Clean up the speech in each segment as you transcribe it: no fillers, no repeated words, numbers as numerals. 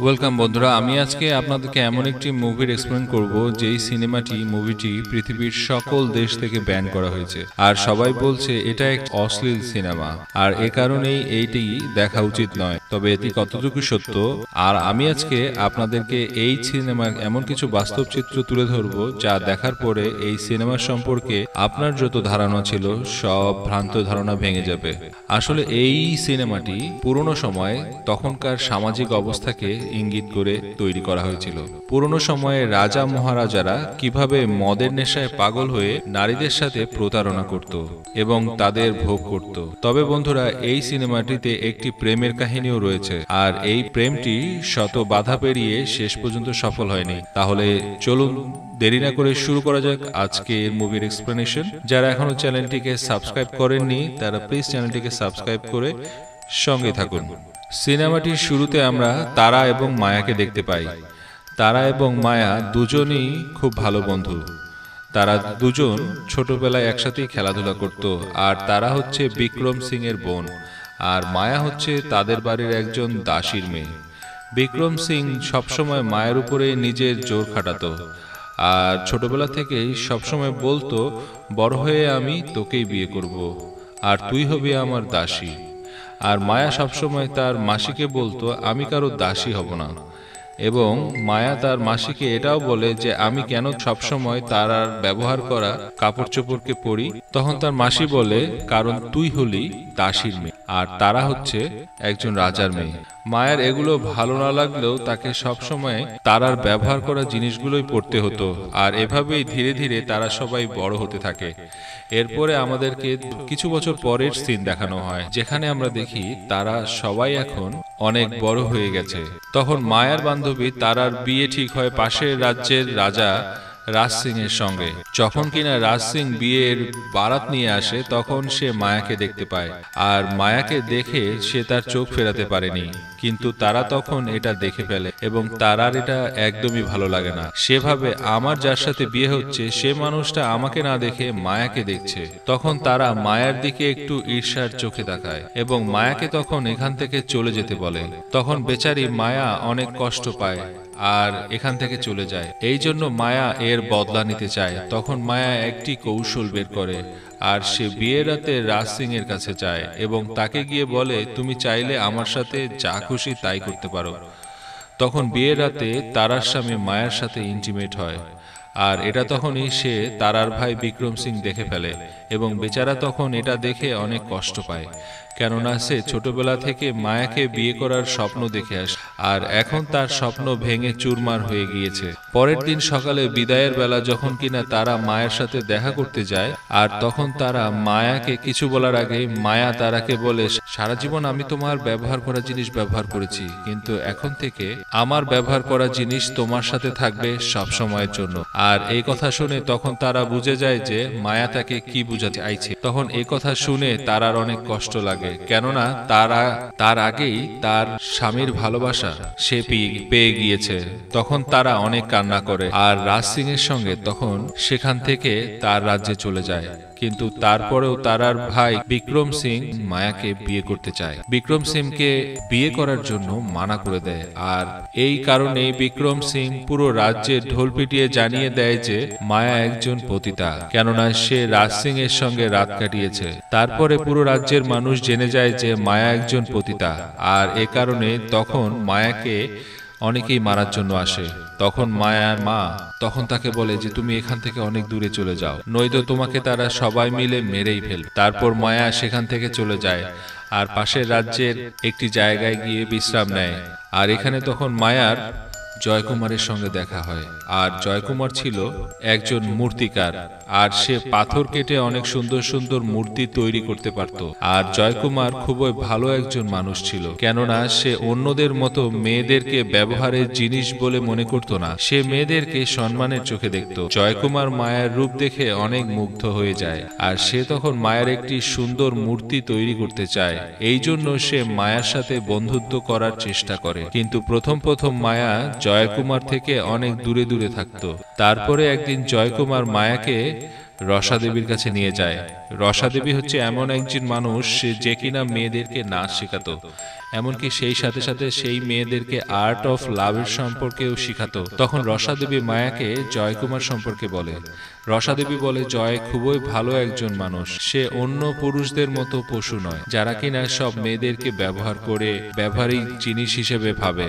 Welcome বন্ধুরা, আমি আজকে আপনাদেরকে এমন একটি মুভির এক্সপ্লেন করব যেই মুভিটি পৃথিবীর সকল দেশ থেকে ব্যান করা হয়েছে। আর সবাই বলছে এটা এক অশ্লীল সিনেমা, আর এ কারণেই এইটি দেখা উচিত নয়। তবে এটি কতটুকু সত্য, আর আমি আজকে আপনাদেরকে এই সিনেমার এমন কিছু বাস্তব চিত্র তুলে ধরবো যা দেখার পরে এই সিনেমার সম্পর্কে আপনার যত ধারণা ছিল সব ভ্রান্ত ধারণা ভেঙে যাবে। আসলে এই সিনেমাটি পুরনো সময়ে তখনকার সামাজিক অবস্থাকে ইঙ্গিত করে তৈরি করা হয়েছিল। পুরনো সময়ে রাজা মহারাজারা কিভাবে মদের নেশায় পাগল হয়ে নারীদের সাথে প্রতারণা করত এবং তাদের ভোগ করত। তবে বন্ধুরা, এই সিনেমাটিতে একটি প্রেমের কাহিনীও রয়েছে, আর এই প্রেমটি শত বাধা পেরিয়ে শেষ পর্যন্ত সফল হয়নি। তাহলে চলুন দেরি না করে শুরু করা যাক আজকের মুভির এক্সপ্লেনেশন। যারা এখনো চ্যানেলটিকে সাবস্ক্রাইব করেননি তারা প্লিজ চ্যানেলটিকে সাবস্ক্রাইব করে সঙ্গে থাকুন। সিনেমাটির শুরুতে আমরা তারা এবং মায়াকে দেখতে পাই। তারা এবং মায়া দুজনই খুব ভালো বন্ধু। তারা দুজন ছোটবেলায় একসাথেই খেলাধুলা করত। আর তারা হচ্ছে বিক্রম সিং এর বোন, আর মায়া হচ্ছে তাদের বাড়ির একজন দাসীর মেয়ে। বিক্রম সিং সবসময় মায়ের উপরে নিজের জোর খাটাতো, আর ছোটবেলা থেকেই সবসময় বলতো, বড় হয়ে আমি তোকেই বিয়ে করব, আর তুই হবি আমার দাসী। আর মায়া সবসময় তার মাসিকে বলতো, আমি কারো দাসী হব না। এবং মায়া তার মাসিকে এটাও বলে যে আমি কেন সবসময় তার আর ব্যবহার করা কাপড় চোপড়কে পরি। তখন তার মাসি বলে, কারণ তুই হলি দাসীর মেয়ে, আর তারা হচ্ছে একজন রাজার মেয়ে। মায়ের এগুলো ভালো না লাগলেও তাকে সবসময় তারার ব্যবহার করা জিনিসগুলোই পড়তে হতো। আর এভাবেই ধীরে ধীরে তারা সবাই বড় হতে থাকে। এরপরে আমাদেরকে কিছু বছর পরের সিন দেখানো হয়, যেখানে আমরা দেখি তারা সবাই এখন অনেক বড় হয়ে গেছে। তখন মায়ার বান্ধবী তারার বিয়ে ঠিক হয় পাশের রাজ্যের রাজা রাজ সিং এর সঙ্গে। যখন কিনা রাজ সিং বিয়ের বারাত নিয়ে আসে, তখন সে মায়াকে দেখতে পায়। আর মায়াকে দেখে সে তার চোখ ফেরাতে পারেনি, কিন্তু তারা তখন এটা দেখে ফেলে এবং তারার এটা একদমই ভালো লাগে না। সে ভাবে, আমার যার সাথে বিয়ে হচ্ছে সে মানুষটা আমাকে না দেখে মায়াকে দেখছে। তখন তারা মায়ার দিকে একটু ঈর্ষার চোখে তাকায় এবং মায়াকে তখন এখান থেকে চলে যেতে বলে। তখন বেচারি মায়া অনেক কষ্ট পায় আর এখান থেকে চলে যায়। এই জন্য মায়া এর বদলা নিতে চায়। তখন মায়া একটি কৌশল বের করে, আর সে বিয়ের রাতে রাজ সিং এর কাছে যায় এবং তাকে গিয়ে বলে, তুমি চাইলে আমার সাথে যা খুশি তাই করতে পারো। তখন বিয়ের রাতে তারার স্বামী মায়ার সাথে ইন্টিমেট হয়, আর এটা তখনই সে তারার ভাই বিক্রম সিং দেখে ফেলে এবং বেচারা তখন এটা দেখে অনেক কষ্ট পায়, কেননা সে ছোটবেলা থেকে মায়াকে বিয়ে করার স্বপ্ন দেখে আসে, আর এখন তার স্বপ্ন ভেঙে চুরমার হয়ে গিয়েছে। পরের দিন সকালে বিদায়ের বেলা যখন কিনা তারা মায়ের সাথে দেখা করতে যায়, আর তখন তারা মায়াকে কিছু বলার আগে মায়া তারাকে বলে, সারা জীবন আমি তোমার ব্যবহার করা জিনিস ব্যবহার করেছি, কিন্তু এখন থেকে আমার ব্যবহার করা জিনিস তোমার সাথে থাকবে সব সময়ের জন্য। আর এই কথা শুনে তখন তারা বুঝে যায় যে মায়া তাকে কি বুঝাতে চাইছে। তখন এই কথা শুনে তারার অনেক কষ্ট লাগে, কেননা তার আগেই তার স্বামীর ভালোবাসা সে পেয়ে গিয়েছে। তখন তারা অনেক কান্না করে, আর রাজ সিং এর সঙ্গে তখন সেখান থেকে তার রাজ্যে চলে যায়। কিন্তু তারপরেও তারার ভাই বিক্রম সিং মায়াকে বিয়ে করতে চায়। বিক্রম সিংকে বিয়ে করার জন্য মানা করে দেয়, আর এই কারণে বিক্রম সিং পুরো রাজ্যে ঢোল পিটিয়ে জানিয়ে দেয় যে মায়া একজন পতিতা, কেননা সে রাজ সিং এর সঙ্গে রাত কাটিয়েছে। তারপরে পুরো রাজ্যের মানুষ জেনে যায় যে মায়া একজন পতিতা, আর এ কারণে তখন মায়াকে অনেকেই মারার জন্য আসে। তখন মায়ার মা তখন তাকে বলে যে তুমি এখান থেকে অনেক দূরে চলে যাও, নয়তো তোমাকে তারা সবাই মিলে মেরেই ফেলবে। তারপর মায়া সেখান থেকে চলে যায় আর পাশের রাজ্যের একটি জায়গায় গিয়ে বিশ্রাম নেয়। আর এখানে তখন মায়ার জয়কুমারের সঙ্গে দেখা হয়, আর জয়কুমার ছিল একজন মূর্তিকার, আর সে পাথর কেটে অনেক সুন্দর সুন্দর মূর্তি তৈরি করতে পারত। আর জয়কুমার খুবই ভালো একজন মানুষ ছিল, কেননা সে অন্যদের মতো মেয়েদেরকে ব্যবহারের জিনিস বলে মনে করত না, সে মেয়েদেরকে সম্মানের চোখে দেখত। জয়কুমার মায়ের রূপ দেখে অনেক মুগ্ধ হয়ে যায়, আর সে তখন মায়ের একটি সুন্দর মূর্তি তৈরি করতে চায়। এই জন্য সে মায়ার সাথে বন্ধুত্ব করার চেষ্টা করে, কিন্তু প্রথম মায়া জয়কুমার থেকে অনেক দূরে দূরে থাকত। তারপরে একদিন জয়কুমার মায়াকে রসা দেবীর কাছে নিয়ে যায়। রসা দেবী হচ্ছে এমন একজন মানুষ যে কিনা মেয়েদেরকে নাচ শেখাতো এমনকি সেই সাথে সাথে সেই মেয়েদেরকে আর্ট অফ লাভের সম্পর্কেও শিখাতো। তখন রসাদেবী মায়াকে জয়কুমার সম্পর্কে বলে। রসাদেবী বলে, জয় খুবই ভালো একজন মানুষ, সে অন্য পুরুষদের মতো পশু নয় যারা কিনা সব মেয়েদেরকে ব্যবহার করে ব্যবহারিক জিনিস হিসেবে ভাবে।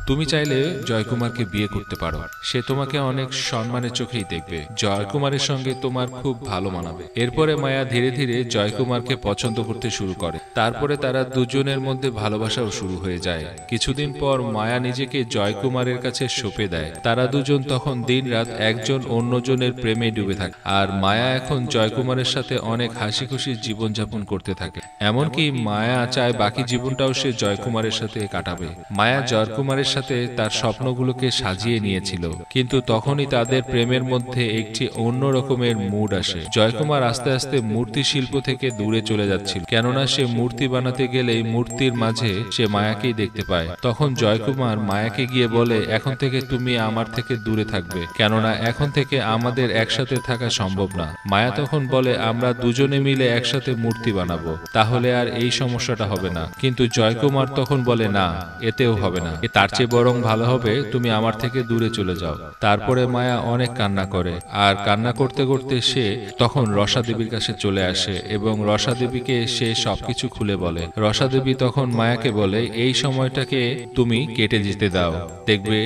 তুমি চাইলে জয়কুমারকে বিয়ে করতে পারো, সে তোমাকে অনেক সম্মানের চোখেই দেখবে, জয়কুমারের সঙ্গে তোমার খুব ভালো মানাবে। এরপরে মায়া ধীরে ধীরে জয়কুমারকে পছন্দ করতে শুরু করে। তারপরে তারা দুজনের মধ্যে ভালোবাসাও শুরু হয়ে যায়। কিছুদিন পর মায়া নিজেকে জয়কুমারের কাছে সঁপে দেয়। তারা দুজন তখন দিনরাত একজন অন্যজনের প্রেমে ডুবে থাকে। আর মায়া এখন জয়কুমারের সাথে অনেক হাসি খুশি জীবনযাপন করতে থাকে। এমনকি মায়া চায় বাকি জীবনটাও সে জয়কুমারের সাথে কাটাবে। মায়া জয়কুমারের সাথে তার স্বপ্নগুলোকে সাজিয়ে নিয়েছিল, কিন্তু তখনই তাদের প্রেমের মধ্যে একটি অন্য রকমের মুড আসে। জয়কুমার আস্তে আস্তে মূর্তি শিল্প থেকে দূরে চলে যাচ্ছিল, কেননা সে মূর্তি বানাতে গেলেই মূর্তির মাঝে সে মায়াকেই দেখতে পায়। তখন জয়কুমার মায়াকে গিয়ে বলে, এখন থেকে তুমি আমার থেকে দূরে থাকবে, কেননা এখন থেকে আমাদের একসাথে থাকা সম্ভব না। মায়া তখন বলে, আমরা দুজনে মিলে একসাথে মূর্তি বানাবো, তাহলে আর এই সমস্যাটা হবে না। কিন্তু জয়কুমার তখন বলে, না, এতেও হবে না, তার চেয়ে বরং ভালো হবে তুমি আমার থেকে দূরে চলে যাও। তারপরে মায়া অনেক কান্না করে, আর কান্না করতে করতে সে তখন রসাদেবীর কাছে চলে আসে এবং রসাদেবীকে সে সবকিছু খুলে বলে। রসাদেবী তখন মায়াকে বলে, এই সময়টাকে তুমি কেটে যেতে দাও, দেখবে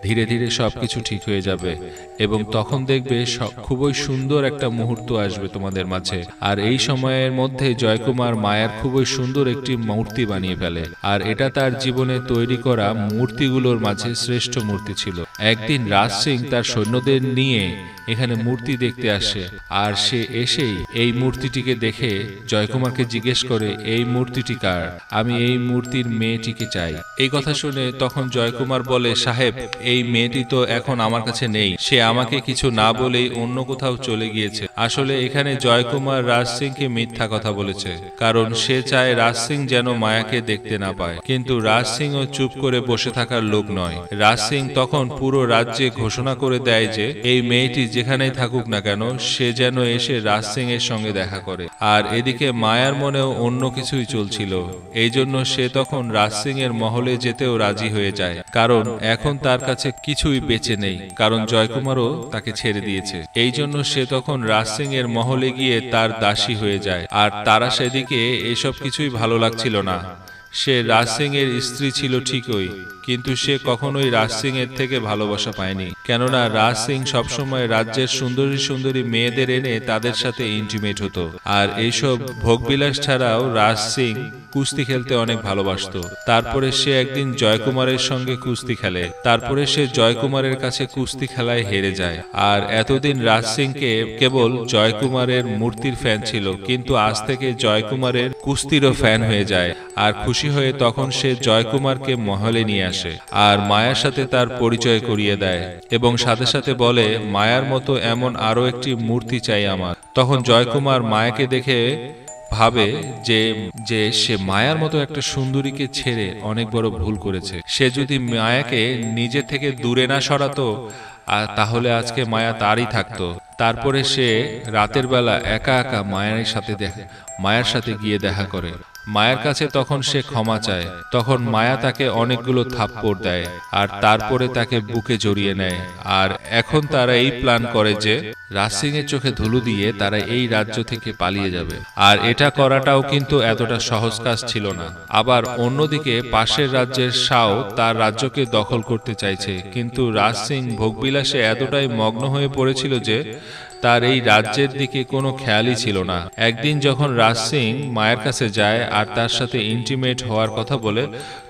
ধীরে ধীরে সবকিছু ঠিক হয়ে যাবে এবং তখন দেখবে খুবই সুন্দর একটা মুহূর্ত আসবে তোমাদের মাঝে। আর এই সময়ের মধ্যে জয়কুমার মায়ার খুবই সুন্দর একটি মূর্তি বানিয়ে ফেলে, আর এটা তার জীবনে তৈরি করা মূর্তিগুলোর মাঝে শ্রেষ্ঠ মূর্তি ছিল। একদিন রাজ সিং তার সৈন্যদের নিয়ে এখানে মূর্তি দেখতে আসে, আর সে এসেই এই মূর্তিটিকে দেখে জয়কুমারকে জিজ্ঞেস করে, এই মূর্তিটি কার? আমি এই মূর্তির মেয়েটিকে চাই। এই কথা শুনে তখন জয়কুমার বলে, সাহেব, এই মেয়েটি তো এখন আমার কাছে নেই, সে আমাকে কিছু না বলেই অন্য কোথাও চলে গিয়েছে। আসলে এখানে জয়কুমার রাজ সিংকে মিথ্যা কথা বলেছে, কারণ সে চায় রাজ সিং যেন মায়াকে দেখতে না পায়। কিন্তু রাজ সিংও চুপ করে বসে থাকার লোক নয়। রাজ সিং তখন পুরো রাজ্যে ঘোষণা করে দেয় যে এই মেয়েটি যেখানেই থাকুক না কেন সে যেন এসে রাজ সিং এর সঙ্গে দেখা করে। আর এদিকে মায়ার মনেও অন্য কিছুই চলছিল, এই জন্য সে তখন রাজ সিং এর মহলে যেতেও রাজি হয়ে যায়, কারণ এখন তার কাছে কিছুই বেঁচে নেই, কারণ জয়কুমারও তাকে ছেড়ে দিয়েছে। এই জন্য সে তখন রাজ সিং এর মহলে গিয়ে তার দাসী হয়ে যায়। আর তারা সেদিকে এসব কিছুই ভালো লাগছিল না। সে রাজ সিং এর স্ত্রী ছিল ঠিকই, কিন্তু সে কখনোই রাজ সিং এর থেকে ভালোবাসা পায়নি, কেননা রাজ সিং সবসময় রাজ্যের সুন্দরী সুন্দরী মেয়েদের এনে তাদের সাথে ইন্টিমেট হতো। আর এইসব ভোগবিলাস ছাড়াও রাজ সিং কুস্তি খেলতে অনেক ভালোবাসতো। তারপরে সে একদিন জয়কুমারের সঙ্গে কুস্তি খেলে, তারপরে সে জয়কুমারের কাছে কুস্তি খেলায় হেরে যায়। আর এতদিন রাজ সিংকে কেবল জয়কুমারের মূর্তির ফ্যান ছিল, কিন্তু আজ থেকে জয়কুমারের কুস্তিরও ফ্যান হয়ে যায়। আর খুশি হয়ে তখন সে জয়কুমারকে মহলে নিয়ে আসে আর মায়ার সাথে তার পরিচয় করিয়ে দেয় এবং সাথে সাথে বলে, মায়ার মতো এমন আরো একটি মূর্তি চাই আমার। তখন জয়কুমার মায়াকে দেখে ভাবে যে সে মায়ার মতো একটা সুন্দরীকে ছেড়ে অনেক বড় ভুল করেছে। সে যদি মায়াকে নিজে থেকে দূরে না সরাতো তাহলে আজকে মায়া তারই থাকতো। তারপরে সে রাতের বেলা একা একা মায়ের সাথে গিয়ে দেখা করে। মায়ের কাছে তখন সে ক্ষমা চায়। তখন মায়া তাকে অনেকগুলো থাপ্পড় দেয় আর তারপরে তাকে বুকে জড়িয়ে নেয়। আর এখন তারা এই প্ল্যান করে যে রাজ সিং এর চোখে ধুলো দিয়ে তারা এই রাজ্য থেকে পালিয়ে যাবে। আর এটা করাটাও কিন্তু এতটা সহজ কাজ ছিল না। আবার অন্যদিকে পাশের রাজ্যের শাও তার রাজ্যকে দখল করতে চাইছে, কিন্তু রাজ সিং ভোগবিলাসে এতটাই মগ্ন হয়ে পড়েছিল যে তার এই রাজ্যের দিকে কোনো খেয়ালই ছিল না। একদিন যখন রাজ সিং মায়ের কাছে যায় আর তার সাথে ইন্টিমেট হওয়ার কথা বলে,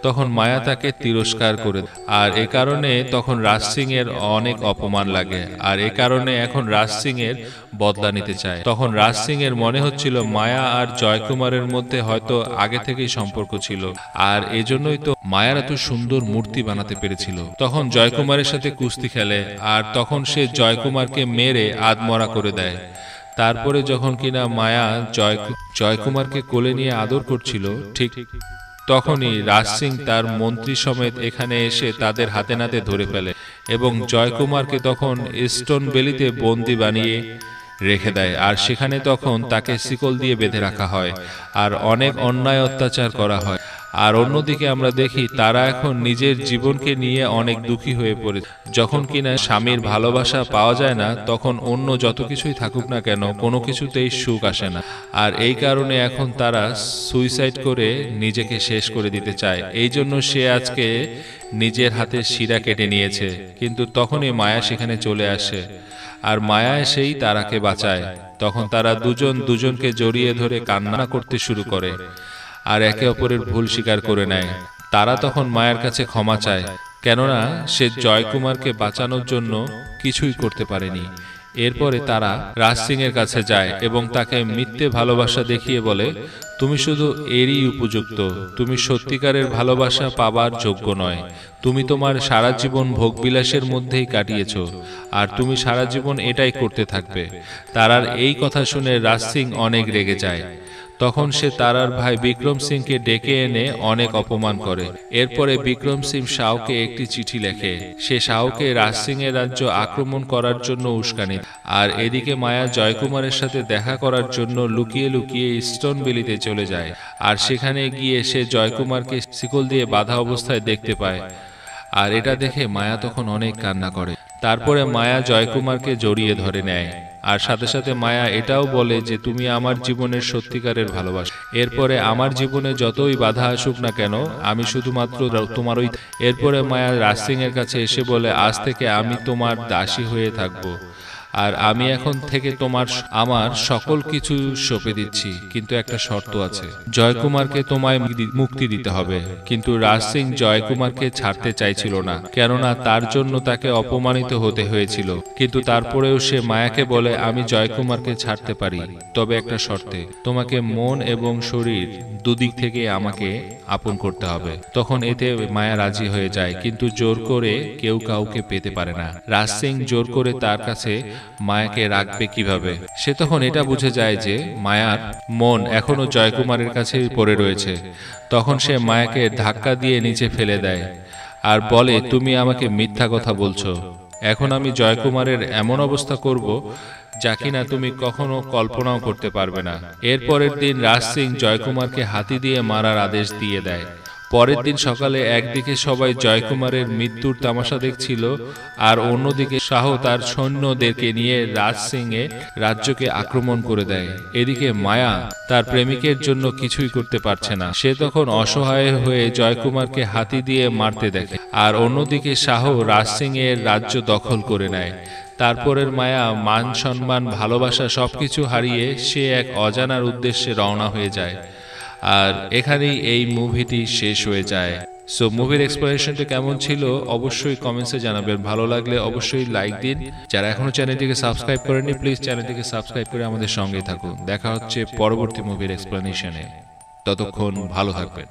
তখন মায়া তাকে তিরস্কার করে, আর এ কারণে তখন রাজ সিং এর অনেক অপমান লাগে। আর এ কারণে এখন রাজ সিং এর বদলা নিতে চায়। তখন রাজ সিং এর মনে হচ্ছিল মায়া আর জয়কুমারের মধ্যে হয়তো আগে থেকেই সম্পর্ক ছিল, আর এজন্যই তো মায়ার এত সুন্দর মূর্তি বানাতে পেরেছিল। তখন জয়কুমারের সাথে কুস্তি খেলে আর তখন সে জয়কুমারকে মেরে আধমরা করে দেয়। তারপরে যখন কিনা মায়া জয়কুমারকে কোলে নিয়ে আদর করছিল, ঠিক তখনই রাজ সিং তার মন্ত্রী সমেত এখানে এসে তাদের হাতে নাতে ধরে ফেলে এবং জয়কুমারকে তখন স্টোন ভ্যালিতে বন্দি বানিয়ে রেখে দেয়। আর সেখানে তখন তাকে শিকল দিয়ে বেঁধে রাখা হয় আর অনেক অন্যায় অত্যাচার করা হয়। আর অন্যদিকে আমরা দেখি তারা এখন নিজের জীবনকে নিয়ে অনেক দুঃখী হয়ে পড়ে। যখন কিনা স্বামীর ভালোবাসা পাওয়া যায় না, তখন অন্য যত কিছুই থাকুক না কেন কোনো কিছুতেই সুখ আসে না। আর এই কারণে এখন তারা সুইসাইড করে নিজেকে শেষ করে দিতে চায়। এই জন্য সে আজকে নিজের হাতে শিরা কেটে নিয়েছে। কিন্তু তখনই মায়া সেখানে চলে আসে, আর মায়া এসেই তারাকে বাঁচায়। তখন তারা দুজন দুজনকে জড়িয়ে ধরে কান্না করতে শুরু করে আর একে অপরের ভুল স্বীকার করে নেয়। তারা তখন মায়ের কাছে ক্ষমা চায়, কেননা সে জয়কুমারকে বাঁচানোর জন্য কিছুই করতে পারেনি। এরপরে তারা রাজ সিং এর কাছে যায় এবং তাকে মিথ্যে ভালোবাসা দেখিয়ে বলে, তুমি শুধু এরই উপযুক্ত, তুমি সত্যিকারের ভালোবাসা পাবার যোগ্য নয়। তুমি তোমার সারা জীবন ভোগবিলাসের মধ্যেই কাটিয়েছ, আর তুমি সারা জীবন এটাই করতে থাকবে। তারার এই কথা শুনে রাজ সিং অনেক রেগে যায়। তখন সে তারার ভাই বিক্রম সিংকে ডেকে এনে অনেক অপমান করে। এরপরে বিক্রম সিং শাওকে একটি চিঠি লেখে। সে শাওকে রাজ সিং এর রাজ্য আক্রমণ করার জন্য উস্কানি। আর এদিকে মায়া জয়কুমারের সাথে দেখা করার জন্য লুকিয়ে লুকিয়ে স্টোন ভ্যালিতে চলে যায়। আর সেখানে গিয়ে সে জয়কুমারকে শিকল দিয়ে বাঁধা অবস্থায় দেখতে পায়। আর এটা দেখে মায়া তখন অনেক কান্না করে। তারপরে মায়া জয়কুমারকে জড়িয়ে ধরে নেয়, আর সাথে সাথে মায়া এটাও বলে যে তুমি আমার জীবনের সত্যিকারের ভালোবাসা। এরপরে আমার জীবনে যতই বাধা আসুক না কেন, আমি শুধুমাত্র তোমারই। এরপরে মায়া রাজ সিং এর কাছে এসে বলে, আজ থেকে আমি তোমার দাসী হয়ে থাকব, আর আমি এখন থেকে আমার সকল কিছু সঁপে দিচ্ছি, কিন্তু একটা শর্ত আছে, জয়কুমারকে তোমায় মুক্তি দিতে হবে। কিন্তু রাজ সিং জয়কুমারকে ছাড়তে চাইছিল না, কেননা তার জন্য তাকে অপমানিত হতে হয়েছিল। কিন্তু তারপরেও সে মায়াকে বলে, আমি জয়কুমারকে ছাড়তে পারি, তবে একটা শর্তে, তোমাকে মন এবং শরীর দুদিক থেকে আমাকে আপন করতে হবে। তখন এতে মায়া রাজি হয়ে যায়, কিন্তু জোর করে কেউ কাউকে পেতে পারে না। রাজ সিং জোর করে তার কাছে মায়াকে রাখবে কিভাবে? সে তখন এটা বুঝে যায় যে মায়ার মন এখনো জয়কুমারের কাছে পড়ে রয়েছে। তখন সে মায়াকে ধাক্কা দিয়ে নিচে ফেলে দেয় আর বলে, তুমি আমাকে মিথ্যা কথা বলছো। এখন আমি জয়কুমারের এমন অবস্থা করব যা কিনা তুমি কখনো কল্পনাও করতে পারবে না। এরপরের দিন রাজ সিং জয়কুমারকে হাতি দিয়ে মারার আদেশ দিয়ে দেয়। পরের দিন সকালে একদিকে সবাই জয়কুমারের মৃত্যুর তামাশা দেখছিল, আর অন্যদিকে শাহ তার সৈন্যদেরকে নিয়ে রাজ সিং এর রাজ্যকে আক্রমণ করে দেয়। এদিকে মায়া তার প্রেমিকের জন্য কিছুই করতে পারছে না। সে তখন অসহায় হয়ে জয়কুমারকে হাতি দিয়ে মারতে দেখে, আর অন্যদিকে শাহ রাজ সিং এর রাজ্য দখল করে নেয়। তারপরের মায়া মান সম্মান ভালোবাসা সবকিছু হারিয়ে সে এক অজানার উদ্দেশ্যে রওনা হয়ে যায়। আর এখানেই এই মুভিটি শেষ হয়ে যায়। সো মুভির এক্সপ্লেনেশনটা কেমন ছিল অবশ্যই কমেন্টসে জানাবেন। ভালো লাগলে অবশ্যই লাইক দিন। যারা এখনো চ্যানেলটিকে সাবস্ক্রাইব করেননি, প্লিজ চ্যানেলটিকে সাবস্ক্রাইব করে আমাদের সঙ্গেই থাকুন। দেখা হচ্ছে পরবর্তী মুভির এক্সপ্লেনেশনে। ততক্ষণ ভালো থাকবেন।